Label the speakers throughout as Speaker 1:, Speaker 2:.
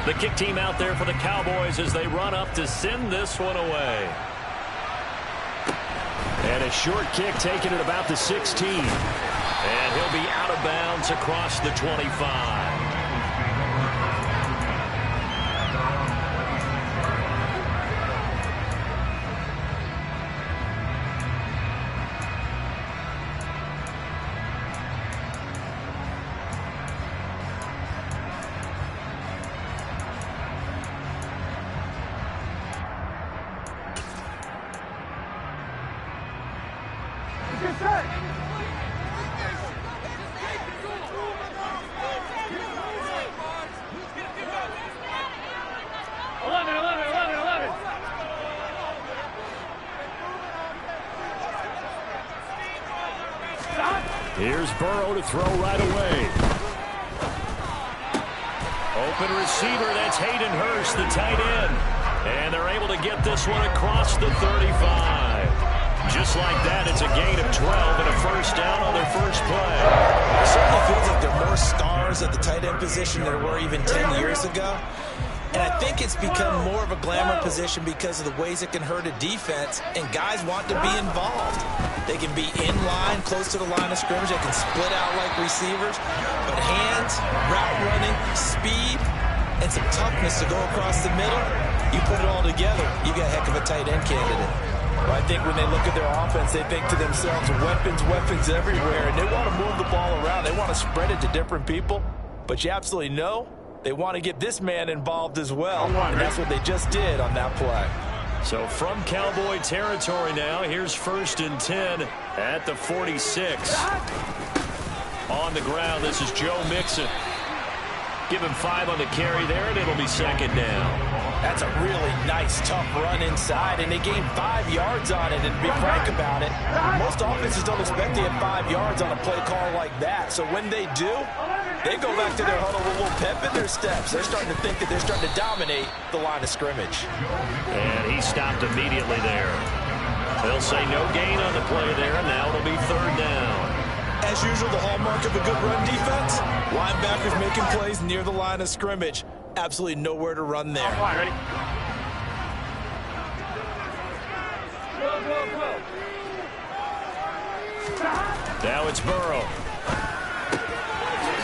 Speaker 1: The kick team out there for the Cowboys as they run up to send this one away. And a short kick taken at about the 16. And he'll be out of bounds across the 25.
Speaker 2: Here's Burrow to throw right away.
Speaker 1: Open receiver, that's Hayden Hurst, the tight end. And they're able to get this one across the 35. Just like that, it's a gain of 12 and a first down on their first play.
Speaker 3: It certainly feels like there are more stars at the tight end position than there were even 10 years ago. And I think it's become more of a glamour position because of the ways it can hurt a defense, and guys want to be involved. They can be in line, close to the line of scrimmage. They can split out like receivers. But hands, route running, speed, and some toughness to go across the middle, you put it all together, you got a heck of a tight end candidate.
Speaker 4: Well, I think when they look at their offense, they think to themselves, weapons, weapons everywhere, and they want to move the ball around. They want to spread it to different people. But you absolutely know they want to get this man involved as well, and that's what they just did on that play.
Speaker 1: So from Cowboy territory now, here's 1st and 10 at the 46. On the ground, this is Joe Mixon. Give him 5 on the carry there, and it'll be 2nd down.
Speaker 3: That's a really nice, tough run inside, and they gained 5 yards on it, and to be frank about it, most offenses don't expect to get 5 yards on a play call like that. So when they do, they go back to their huddle with a little pep in their steps. They're starting to think that they're starting to dominate the line of scrimmage.
Speaker 1: And he stopped immediately there. They'll say no gain on the play there, and now it'll be 3rd down.
Speaker 3: As usual, the hallmark of a good run defense, linebackers making plays near the line of scrimmage. Absolutely nowhere to run there.
Speaker 4: All right, ready?
Speaker 1: Now it's Burrow.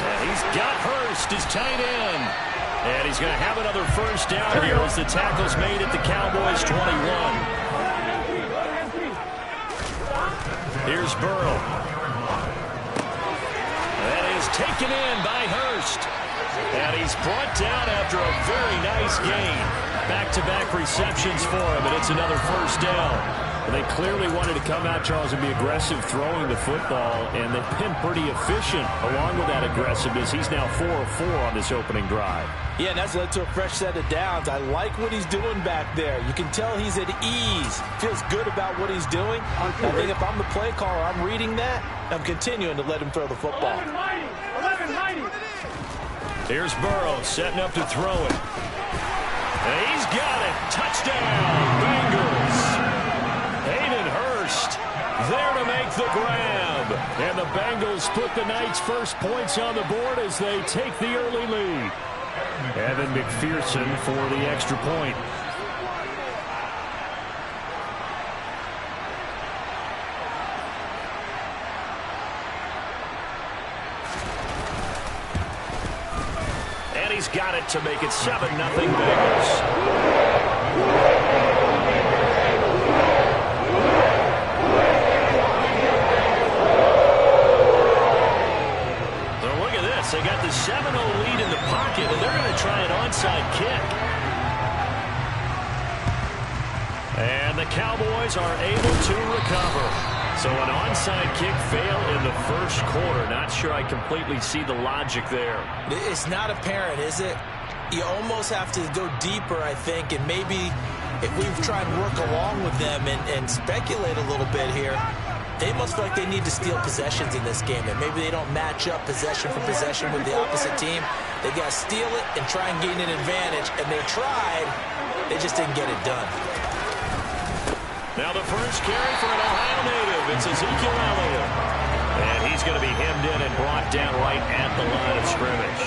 Speaker 1: And he's got Hurst, his tight end. And he's going to have another first down here as the tackle's made at the Cowboys' 21. Here's Burrow. That is taken in by Hurst. And he's brought down after a very nice gain. Back-to-back receptions for him, and it's another first down.
Speaker 2: They clearly wanted to come out, Charles, and be aggressive throwing the football, and they've been pretty efficient along with that aggressiveness. He's now 4 of 4 on this opening drive.
Speaker 3: Yeah, and that's led to a fresh set of downs. I like what he's doing back there. You can tell he's at ease. Feels good about what he's doing. I think if I'm the play caller, I'm reading that. I'm continuing to let him throw the football.
Speaker 1: Here's Burrow setting up to throw it. And he's got it. Touchdown, Bengals. Hayden Hurst there to make the grab. And the Bengals put the Knights' first points on the board as they take the early lead.
Speaker 2: Evan McPherson for the extra point.
Speaker 1: And he's got it to make it 7-0 Bengals. They got the 7-0 lead in the pocket, and they're going to try an onside kick. And the Cowboys are able to recover. So an onside kick failed in the first quarter. Not sure I completely see the logic there.
Speaker 3: It's not apparent, is it? You almost have to go deeper, I think, and maybe if we try and work along with them and speculate a little bit here, they must feel like they need to steal possessions in this game, and maybe they don't match up possession for possession with the opposite team. They got to steal it and try and gain an advantage, and they tried. They just didn't get it done.
Speaker 1: Now the first carry for an Ohio native. It's Ezekiel Elliott. And he's going to be hemmed in and brought down right at the line of scrimmage.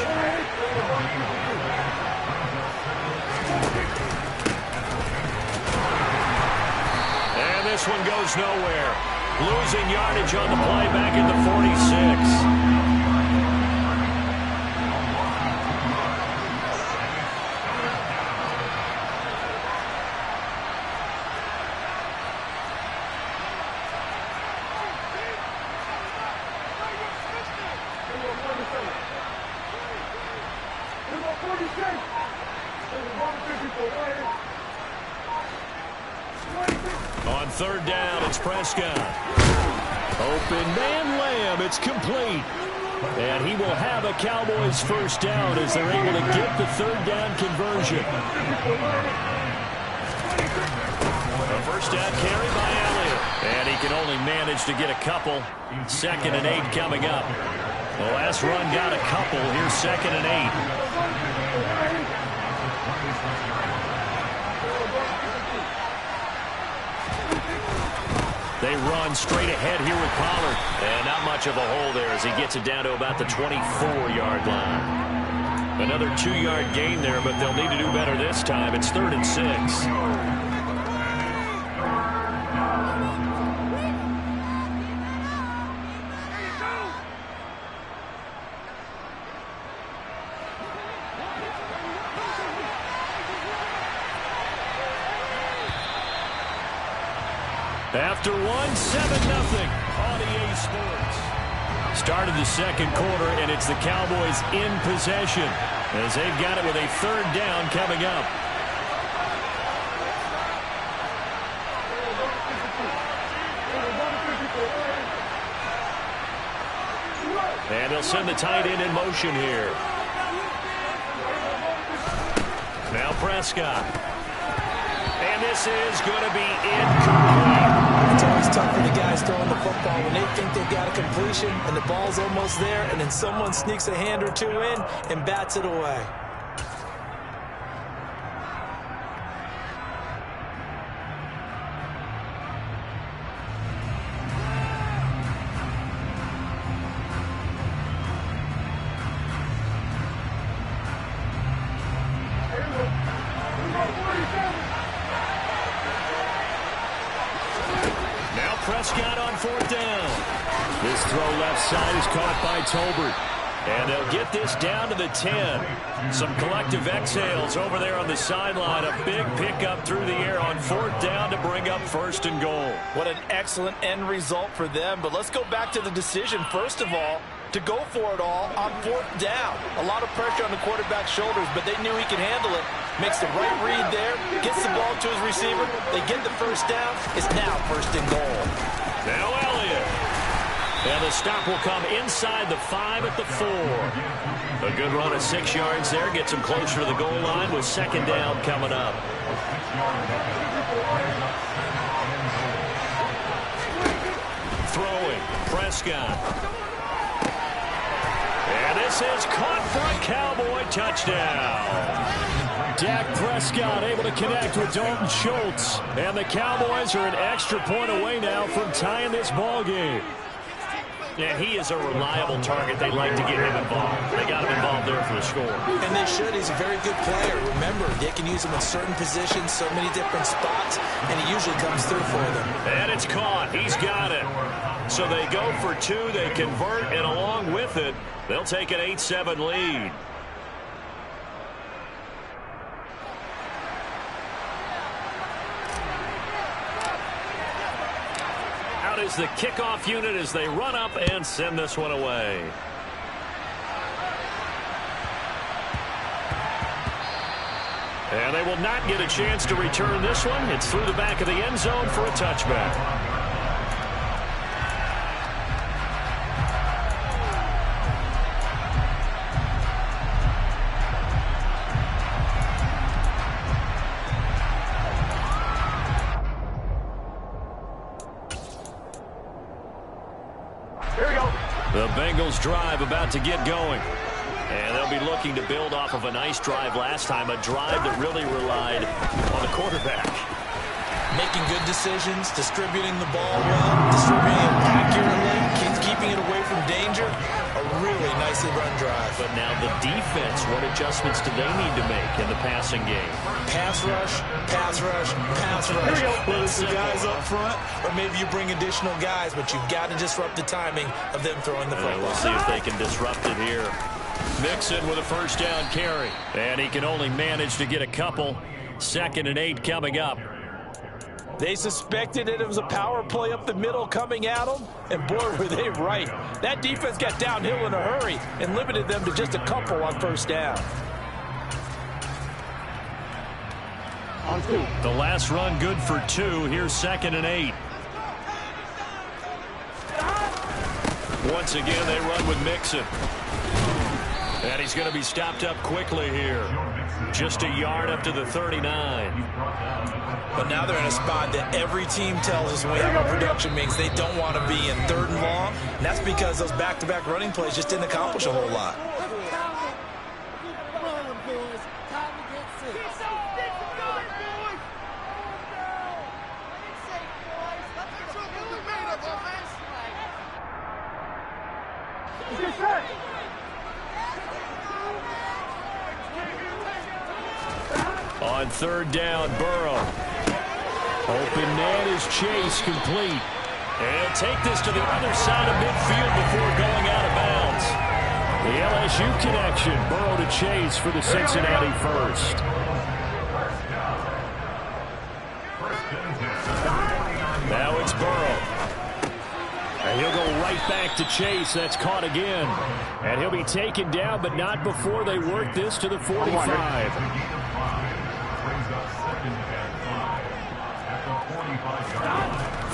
Speaker 1: this one goes nowhere. Losing yardage on the play back at the 46. On third down, it's Prescott. Open man Lamb. It's complete. And he will have a Cowboys first down as they're able to get the third down conversion. A first down carry by Elliott. And he can only manage to get a couple. 2nd and 8 coming up. The last run got a couple. Here's 2nd and 8. They run straight ahead here with Pollard. And not much of a hole there as he gets it down to about the 24-yard line. Another 2-yard gain there, but they'll need to do better this time. It's 3rd and 6. After 7-0 on EA Sports. Started the second quarter, and it's the Cowboys in possession as they've got it with a third down coming up. And they'll send the tight end in motion here. Now Prescott. And this is going to be incomplete.
Speaker 3: It's always tough for the guys throwing the football when they think they've got a completion and the ball's almost there, and then someone sneaks a hand or two in and bats it away.
Speaker 1: Prescott on 4th down. This throw left side is caught by Tolbert. And they'll get this down to the 10. Some collective exhales over there on the sideline. A big pickup through the air on 4th down to bring up 1st and goal.
Speaker 4: What an excellent end result for them. But let's go back to the decision, first of all, to go for it all on 4th down. A lot of pressure on the quarterback's shoulders, but they knew he could handle it. Makes the right read there, gets the ball to his receiver. They get the first down. It's now 1st and goal.
Speaker 1: Now Elliott. And the stop will come inside the 5 at the 4. A good run of 6 yards there. Gets him closer to the goal line with 2nd down coming up. Throwing. Prescott. And this is caught for a Cowboy touchdown. Dak Prescott able to connect with Dalton Schultz. And the Cowboys are an extra point away now from tying this ball game. And he is a reliable target. They like to get him involved. They got him involved there for the score.
Speaker 3: And they should. He's a very good player. Remember, they can use him in certain positions, so many different spots, and he usually comes through for them.
Speaker 1: And it's caught. He's got it. So they go for 2. They convert, and along with it, they'll take an 8-7 lead. Is the kickoff unit as they run up and send this one away. And they will not get a chance to return this one. It's through the back of the end zone for a touchback. The Bengals drive about to get going. And they'll be looking to build off of a nice drive last time, a drive that really relied on the quarterback.
Speaker 3: Making good decisions, distributing the ball well, distributing it accurately, keeping it away from danger. A really nicely run drive.
Speaker 2: But now the defense, what adjustments do they need to make in the passing game?
Speaker 3: Pass rush, pass rush, pass rush. Whether it's the guys up front or maybe you bring additional guys, but you've got to disrupt the timing of them throwing the football.
Speaker 2: We'll see if they can disrupt it here.
Speaker 1: Mixon with a first down carry. And he can only manage to get a couple. 2nd and 8 coming up.
Speaker 4: They suspected it was a power play up the middle coming at them, and boy, were they right. That defense got downhill in a hurry and limited them to just a couple on first down.
Speaker 1: The last run good for 2. Here's 2nd and 8. Once again, they run with Mixon. And he's going to be stopped up quickly here. Just a yard up to the 39.
Speaker 3: But now they're in a spot that every team tells us when we have our production meetings they don't want to be in 3rd and long. And that's because those back-to-back running plays just didn't accomplish a whole lot.
Speaker 1: On 3rd down, Burrow. Open man is Chase, complete. And he'll take this to the other side of midfield before going out of bounds. The LSU connection, Burrow to Chase for the Cincinnati first. Now it's Burrow. And he'll go right back to Chase. That's caught again. And he'll be taken down, but not before they work this to the 45.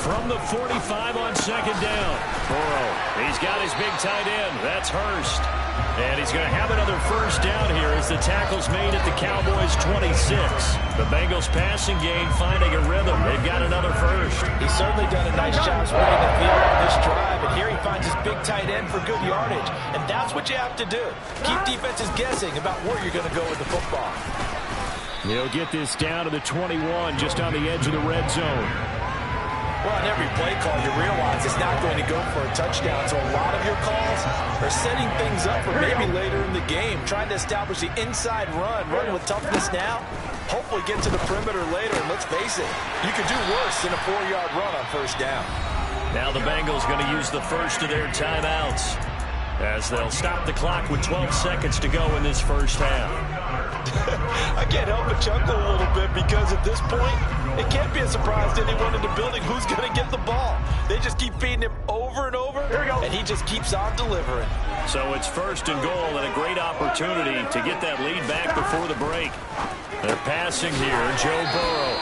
Speaker 1: From the 45 on 2nd down. Burrow, he's got his big tight end. That's Hurst. And he's going to have another first down here as the tackle's made at the Cowboys' 26. The Bengals passing game finding a rhythm. They've got another first.
Speaker 4: He's certainly done a nice job spreading the field on this drive, and here he finds his big tight end for good yardage. And that's what you have to do. Keep defenses guessing about where you're going to go with the football.
Speaker 1: He'll get this down to the 21, just on the edge of the red zone.
Speaker 3: Well, on every play call, you realize it's not going to go for a touchdown. So a lot of your calls are setting things up for maybe later in the game, trying to establish the inside run with toughness now. Hopefully get to the perimeter later, and let's face it, you could do worse than a 4-yard run on first down.
Speaker 1: Now the Bengals going to use the first of their timeouts as they'll stop the clock with 12 seconds to go in this first half.
Speaker 4: I can't help but chuckle a little bit because at this point, it can't be a surprise to anyone in the building who's going to get the ball. They just keep feeding him over and over, and he just keeps on delivering.
Speaker 1: So it's 1st and goal and a great opportunity to get that lead back before the break. They're passing here, Joe Burrow.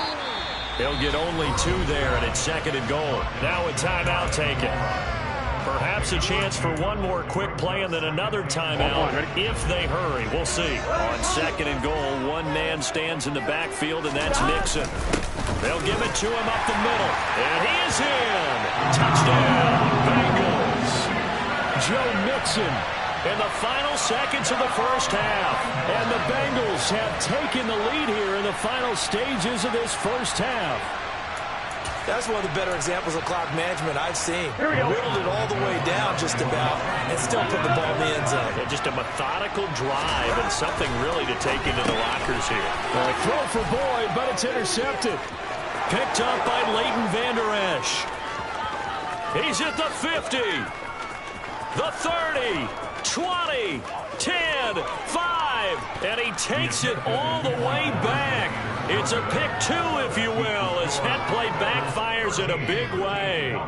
Speaker 1: He'll get only 2 there, and it's 2nd and goal. Now a timeout taken. Perhaps a chance for one more quick play and then another timeout if they hurry. We'll see. On 2nd and goal, one man stands in the backfield, and that's Mixon. They'll give it to him up the middle, and he is in. Touchdown, Bengals. Joe Mixon in the final seconds of the first half. And the Bengals have taken the lead here in the final stages of this first half.
Speaker 3: That's one of the better examples of clock management I've seen. Whittled it all the way down just about and still put the ball in the end zone.
Speaker 1: Yeah, just a methodical drive and something really to take into the lockers here. Throw for Boyd, but it's intercepted. Picked up by Leighton Vander Esch. He's at the 50, the 30, 20, 10, 5, and he takes it all the way back. It's a pick 2, if you will, as that play backfires in a big way.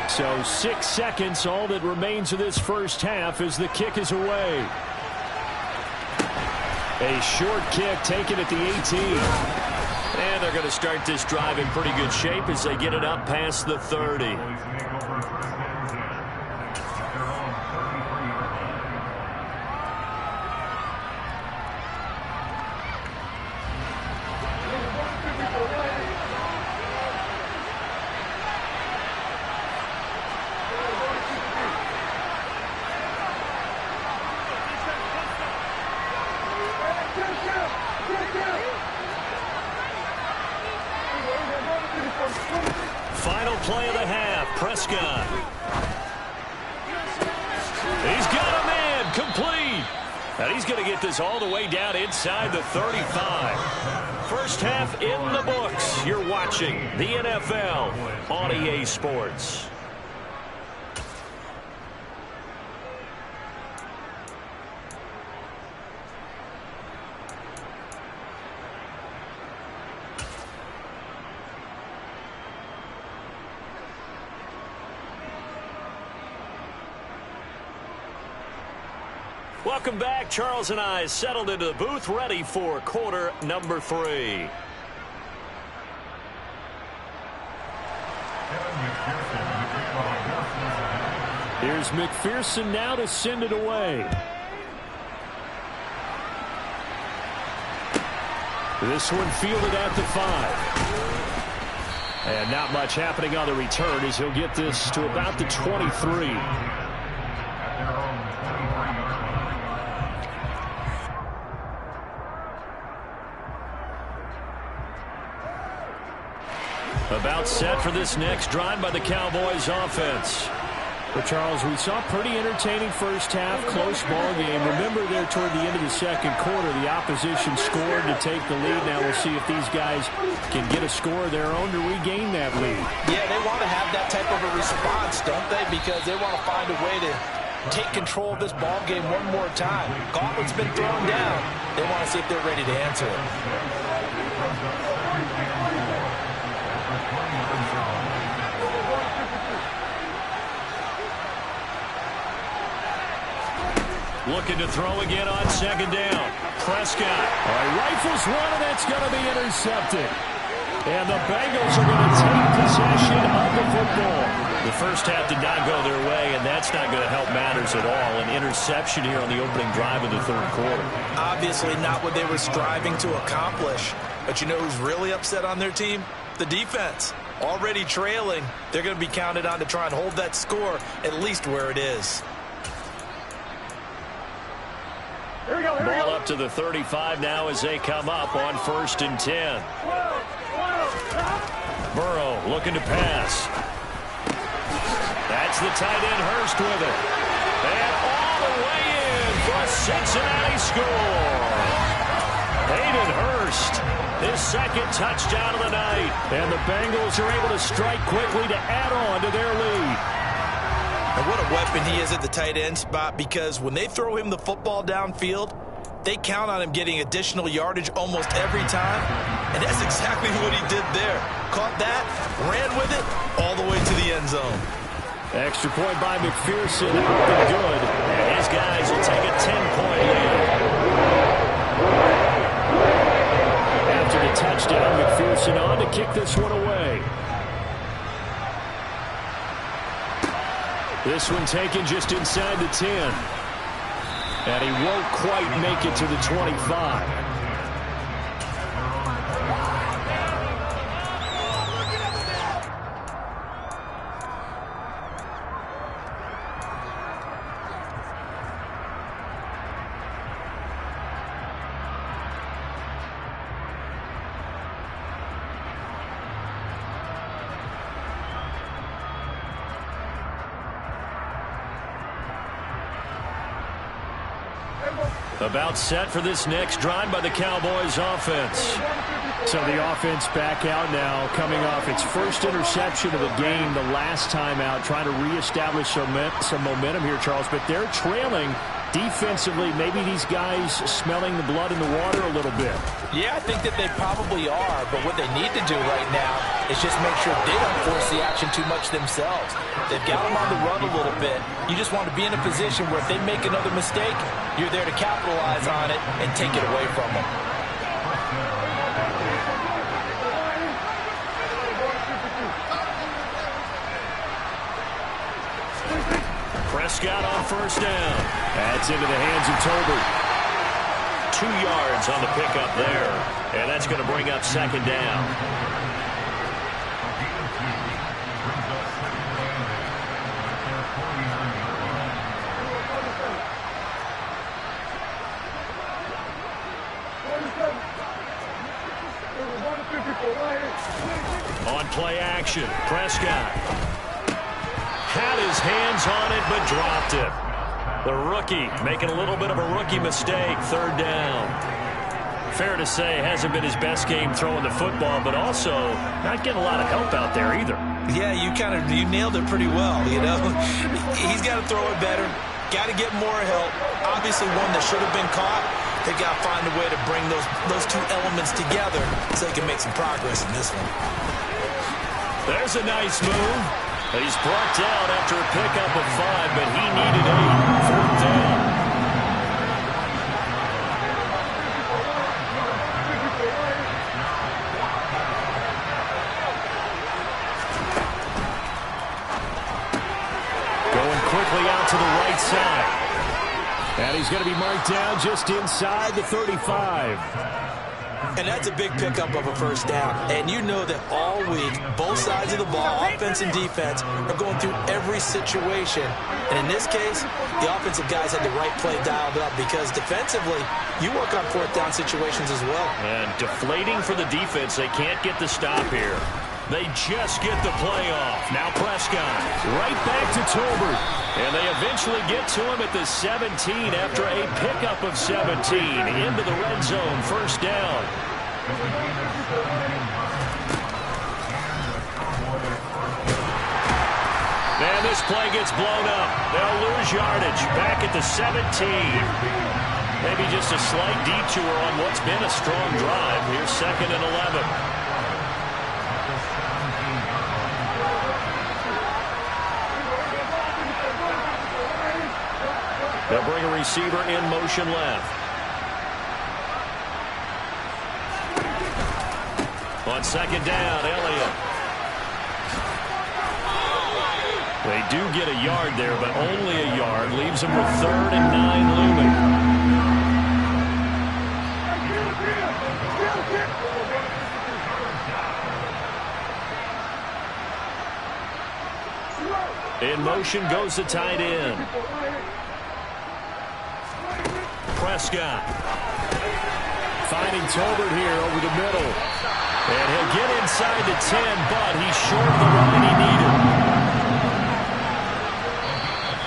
Speaker 1: So 6 seconds, all that remains of this first half as the kick is away. A short kick taken at the 18. And they're going to start this drive in pretty good shape as they get it up past the 30. Final play of the half. Prescott. He's got a man. Complete. And he's going to get this all the way down inside the 35. First half in the books. You're watching the NFL on EA Sports. Welcome back. Charles and I settled into the booth, ready for quarter number 3.
Speaker 2: Here's McPherson now to send it away. This one fielded at the 5. And not much happening on the return as he'll get this to about the 23.
Speaker 1: About set for this next drive by the Cowboys offense.
Speaker 2: But Charles, we saw pretty entertaining first half, close ball game. Remember there toward the end of the second quarter, the opposition scored to take the lead. Now we'll see if these guys can get a score of their own to regain that lead.
Speaker 3: Yeah, they want to have that type of a response, don't they? Because they want to find a way to take control of this ball game one more time. Gauntlet's been thrown down. They want to see if they're ready to answer it.
Speaker 1: Looking to throw again on second down. Prescott.
Speaker 2: All right, rifles one, and that's going to be intercepted. And the Bengals are going to take possession of the football.
Speaker 1: The first half did not go their way, and that's not going to help matters at all. An interception here on the opening drive of the third quarter.
Speaker 3: Obviously not what they were striving to accomplish. But you know who's really upset on their team? The defense. Already trailing. They're going to be counted on to try and hold that score at least where it is.
Speaker 1: Ball up to the 35 now as they come up on 1st and 10. Burrow looking to pass. That's the tight end Hurst with it. And all the way in for a Cincinnati score. Hayden Hurst, his second touchdown of the night.
Speaker 2: And the Bengals are able to strike quickly to add on to their lead.
Speaker 3: And what a weapon he is at the tight end spot, because when they throw him the football downfield, they count on him getting additional yardage almost every time. And that's exactly what he did there. Caught that, ran with it, all the way to the end zone.
Speaker 2: Extra point by McPherson, up and good.
Speaker 1: And his guys will take a 10-point lead.
Speaker 2: After the touchdown, McPherson on to kick this one away. This one taken just inside the 10. And he won't quite make it to the 25.
Speaker 1: About set for this next drive by the Cowboys offense.
Speaker 2: So the offense back out now, coming off its first interception of the game the last time out, trying to reestablish some momentum here, Charles. But they're trailing defensively. Maybe these guys smelling the blood in the water a little bit.
Speaker 3: Yeah, I think that they probably are. But what they need to do right now is just make sure they don't force the action too much themselves. They've got them on the run a little bit. You just want to be in a position where if they make another mistake, you're there to capitalize on it and take it away from them.
Speaker 1: Prescott on first down.
Speaker 2: That's into the hands of Toby.
Speaker 1: 2 yards on the pickup there. And that's going to bring up second down. On play action. Prescott had his hands on it but dropped it. The rookie making a little bit of a rookie mistake. Third down. Fair to say, hasn't been his best game throwing the football, but also not getting a lot of help out there either.
Speaker 3: Yeah, you nailed it pretty well, you know. He's got to throw it better. Got to get more help. Obviously one that should have been caught. They got to find a way to bring those two elements together so they can make some progress in this one.
Speaker 1: There's a nice move. He's brought down after a pickup of 5, but he needed 8. Fourth down. Quickly out to the right side.
Speaker 2: And he's going to be marked down just inside the 35.
Speaker 3: And that's a big pickup of a first down. And you know that all week, both sides of the ball, offense and defense, are going through every situation. And in this case, the offensive guys had the right play dialed up because defensively, you work on fourth down situations as well.
Speaker 1: And deflating for the defense. They can't get the stop here. They just get the play off. Now Prescott right back to Tolbert. And they eventually get to him at the 17 after a pickup of 17 into the red zone. First down. And this play gets blown up. They'll lose yardage back at the 17. Maybe just a slight detour on what's been a strong drive. Here's 2nd and 11. They'll bring a receiver in motion left. On 2nd down, Elliott. They do get a yard there, but only a yard. Leaves them with 3rd and 9 looming. In motion goes the tight end. Prescott.
Speaker 2: Finding Tolbert here over the middle.
Speaker 1: And he'll get inside the 10, but he's short of the line he needed.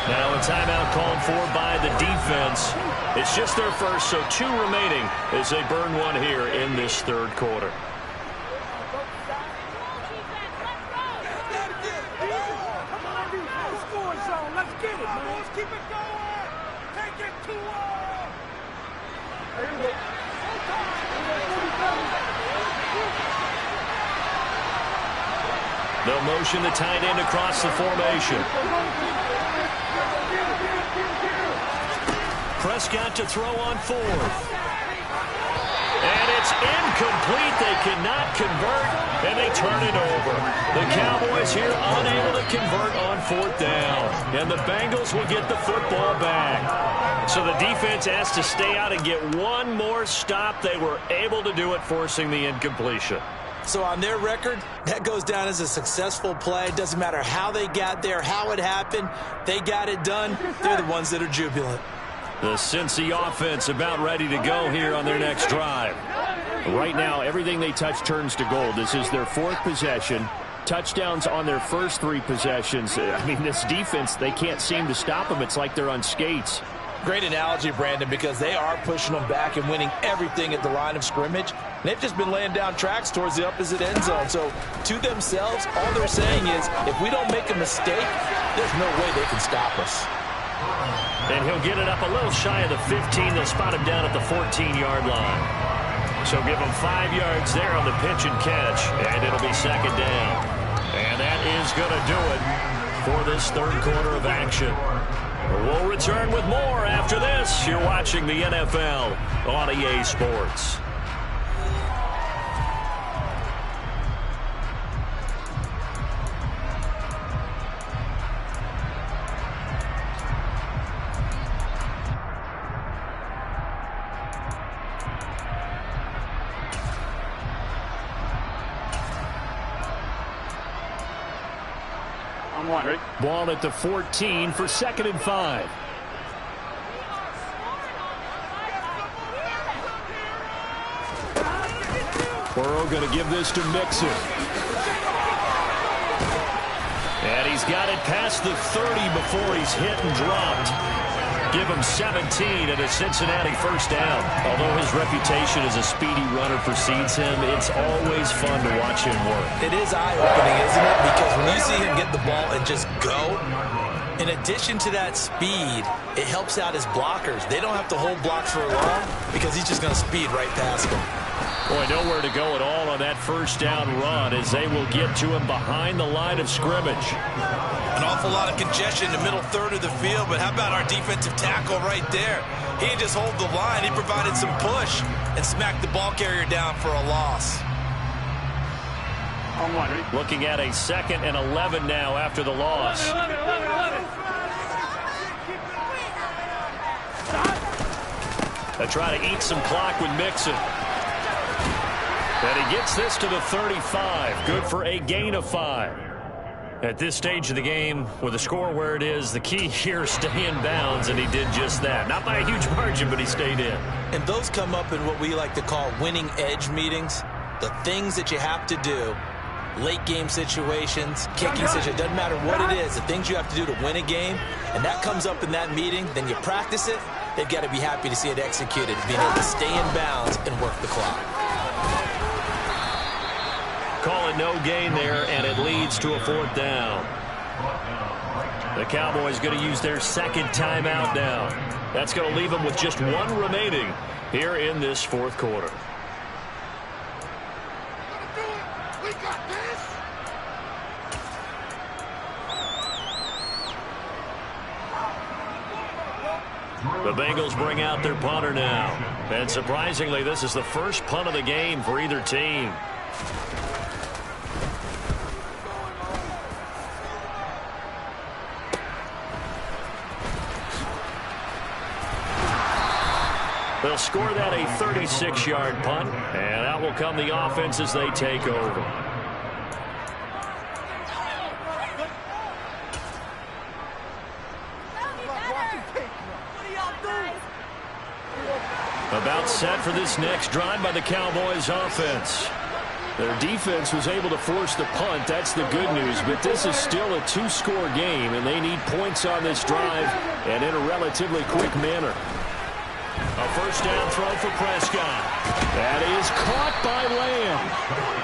Speaker 1: Now a timeout called for by the defense. It's just their first, so 2 remaining as they burn one here in this 3rd quarter. They'll motion the tight end across the formation. Prescott to throw on 4th. And it's incomplete. They cannot convert, and they turn it over. The Cowboys here unable to convert on 4th down. And the Bengals will get the football back. So the defense has to stay out and get one more stop. They were able to do it, forcing the incompletion.
Speaker 3: So on their record, that goes down as a successful play. It doesn't matter how they got there, how it happened. They got it done. They're the ones that are jubilant.
Speaker 1: The Cincy offense about ready to go here on their next drive.
Speaker 2: Right now, everything they touch turns to gold. This is their 4th possession. Touchdowns on their first 3 possessions. I mean, this defense, they can't seem to stop them. It's like they're on skates.
Speaker 3: Great analogy, Brandon, because they are pushing them back and winning everything at the line of scrimmage. They've just been laying down tracks towards the opposite end zone. So to themselves, all they're saying is, if we don't make a mistake, there's no way they can stop us.
Speaker 1: And he'll get it up a little shy of the 15. They'll spot him down at the 14-yard line. So give him 5 yards there on the pitch and catch, and it'll be 2nd down. And that is going to do it for this 3rd quarter of action. We'll return with more after this. You're watching the NFL on EA Sports.
Speaker 2: Ball at the 14 for 2nd and 5. Burrow going to give this to Mixon. He's got it past the 30 before he's hit and dropped. Give him 17 and a Cincinnati first down. Although his reputation as a speedy runner precedes him, it's always fun to watch him work.
Speaker 3: It is eye-opening, isn't it? Because when you see him get the ball and just go, in addition to that speed, it helps out his blockers. They don't have to hold blocks for long because he's just going to speed right past them.
Speaker 2: Boy, nowhere to go at all on that first down run as they will get to him behind the line of scrimmage.
Speaker 3: An awful lot of congestion in the middle third of the field, but how about our defensive tackle right there? He didn't just hold the line. He provided some push and smacked the ball carrier down for a loss.
Speaker 2: Looking at a 2nd and 11 now after the loss. They try to eat some clock with Mixon. And he gets this to the 35. Good for a gain of 5. At this stage of the game, with the score where it is, the key here is stay in bounds, and he did just that. Not by a huge margin, but he stayed in.
Speaker 3: And those come up in what we like to call winning edge meetings. The things that you have to do, late game situations, kicking situations, doesn't matter what it is, the things you have to do to win a game, and that comes up in that meeting, then you practice it, they've got to be happy to see it executed, being able to stay in bounds and work the clock.
Speaker 2: Call it no gain there, and it leads to a 4th down. The Cowboys going to use their 2nd timeout now. That's going to leave them with just 1 remaining here in this 4th quarter. The Bengals bring out their punter now. And surprisingly, this is the first punt of the game for either team. They'll score that a 36-yard punt, and out will come the offense as they take over. About set for this next drive by the Cowboys offense. Their defense was able to force the punt. That's the good news, but this is still a 2-score game, and they need points on this drive and in a relatively quick manner. A first down throw for Prescott. That is caught by Lamb.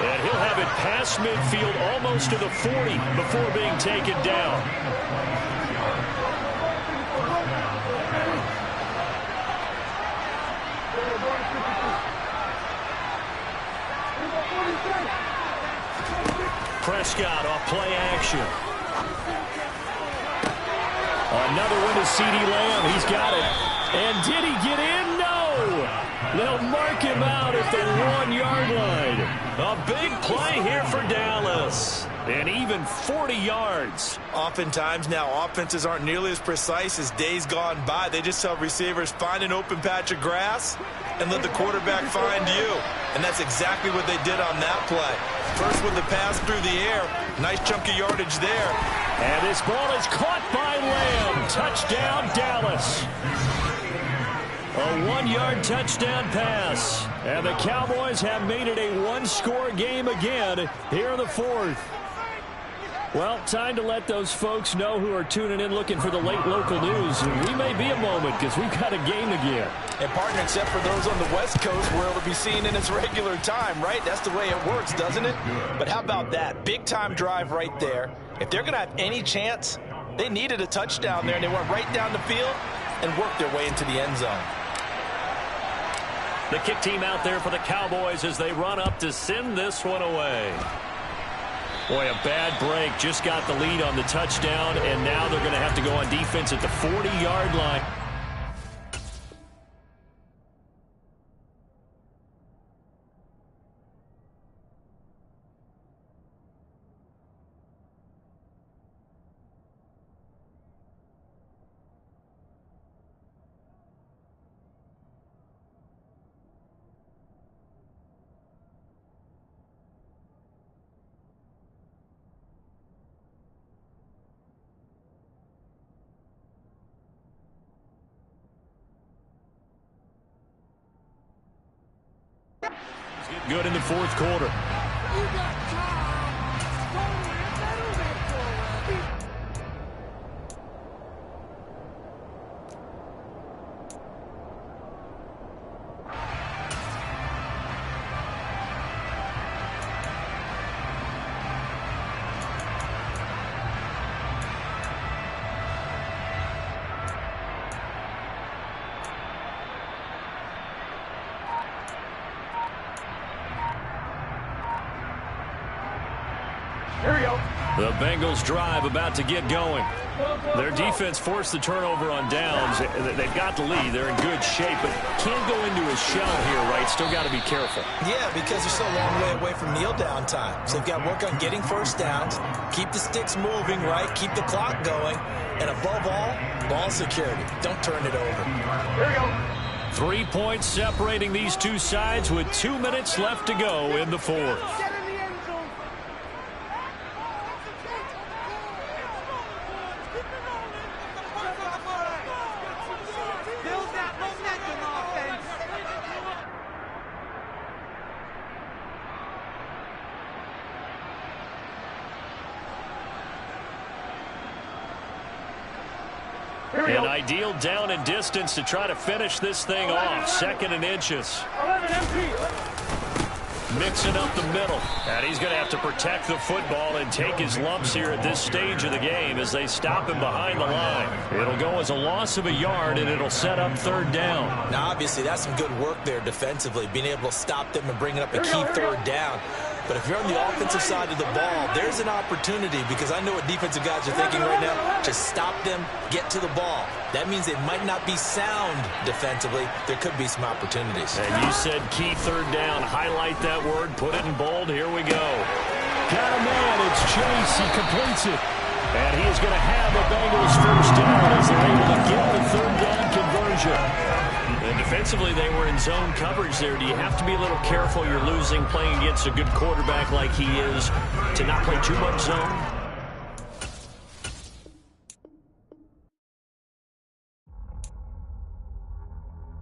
Speaker 2: And he'll have it past midfield almost to the 40 before being taken down. Prescott off play action. Another one to CeeDee Lamb. He's got it. And did he get in? No! They'll mark him out at the 1-yard line. A big play here for Dallas. And even 40 yards.
Speaker 3: Oftentimes now offenses aren't nearly as precise as days gone by. They just tell receivers, find an open patch of grass and let the quarterback find you. And that's exactly what they did on that play. First with the pass through the air. Nice chunk of yardage there.
Speaker 2: And this ball is caught by Lamb. Touchdown, Dallas. A 1-yard touchdown pass. And the Cowboys have made it a 1-score game again here in the 4th. Well, time to let those folks know who are tuning in looking for the late local news. We may be a moment because we've got a game again.
Speaker 4: And partner, except for those on the West Coast where it'll be seen in its regular time, right? That's the way it works, doesn't it? But how about that? Big time drive right there. If they're going to have any chance, they needed a touchdown there, and they went right down the field and worked their way into the end zone.
Speaker 2: The kick team out there for the Cowboys as they run up to send this one away. Boy, a bad break. Just got the lead on the touchdown, and now they're going to have to go on defense at the 40-yard line. Good in the 4th quarter. Here we go.
Speaker 1: The Bengals drive about to get going. Their defense forced the turnover on downs. They've got the lead. They're in good shape, but can't go into a shell here, right? Still got to be careful.
Speaker 3: Yeah, because they're still a long way away from kneel down time. So they've got to work on getting first downs, keep the sticks moving, right? Keep the clock going. And above all, ball security. Don't turn it over.
Speaker 2: Here we go.
Speaker 1: 3 points separating these two sides with 2 minutes left to go in the fourth. An ideal down and distance to try to finish this thing off. 2nd and inches. Mixing up the middle. And he's going to have to protect the football and take his lumps here at this stage of the game as they stop him behind the line. It'll go as a loss of a yard, and it'll set up 3rd down.
Speaker 3: Now, obviously, that's some good work there defensively, being able to stop them and bring it up a key 3rd down. But if you're on the offensive side of the ball, there's an opportunity, because I know what defensive guys are thinking right now. Just stop them, get to the ball. That means they might not be sound defensively. There could be some opportunities.
Speaker 1: And you said key 3rd down. Highlight that word. Put it in bold. Here we go.
Speaker 2: Got a man. It's Chase. He completes it. And he is going to have the Bengals first down as they're able to get the 3rd down conversion.
Speaker 1: And defensively, they were in zone coverage there. Do you have to be a little careful? You're losing playing against a good quarterback like he is to not play too much zone?